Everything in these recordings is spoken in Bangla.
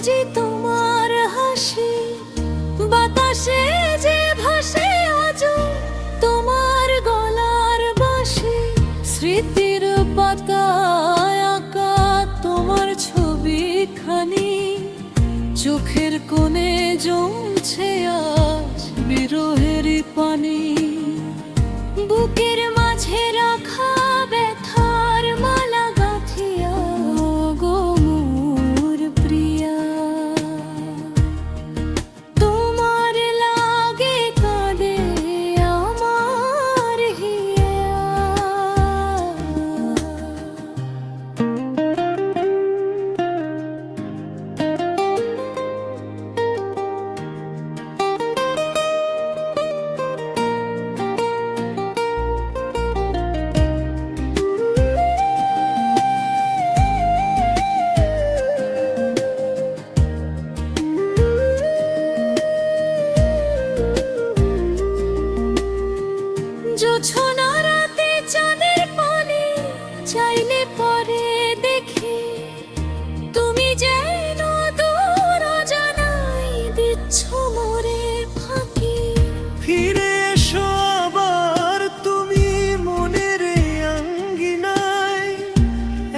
খুঁজি তোমার হাসি, বাতাসে যে ভাসে আজো তোমার গলার বাঁশি। স্মৃতির পাতায় আঁকা তোমার ছবিখানি, চোখের কোণে জমছে আজ বিরহেরই পানি। বুকের মাঝে রাখা ব্যথার মালা গাঁথিয়া গো মোর প্রিয়া, তোমার লাগে কাঁদে আমার হিয়া। জোছনা রাতে চাঁদের পানে চাইলে পরে দেখি, তুমি যেন দূর জানাই দিচ্ছ মোরে ফাঁকি। ফিরে এসো আবার তুমি মনের আঙ্গিনায়,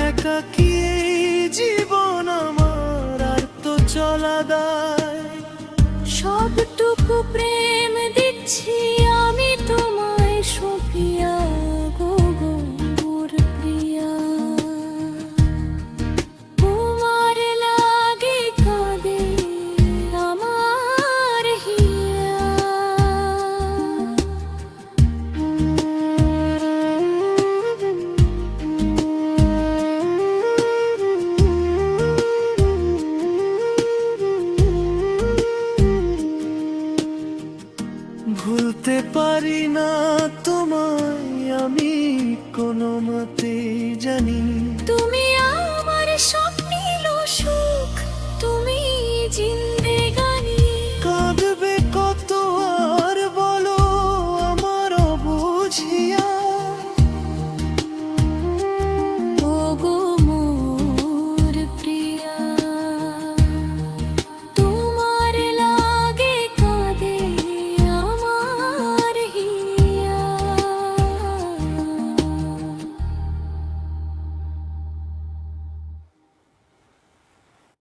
একাকী এই জীবন আমার আর তো চলা দায়। সবটুকু প্রেম দিচ্ছি আমি তোমায় সপিয়া গো গো মোর প্রিয়া, তোমার লাগে কাঁদে আমার হিয়া। ভুলতে পারি না তোমায় আমি কোনো মতে জানি,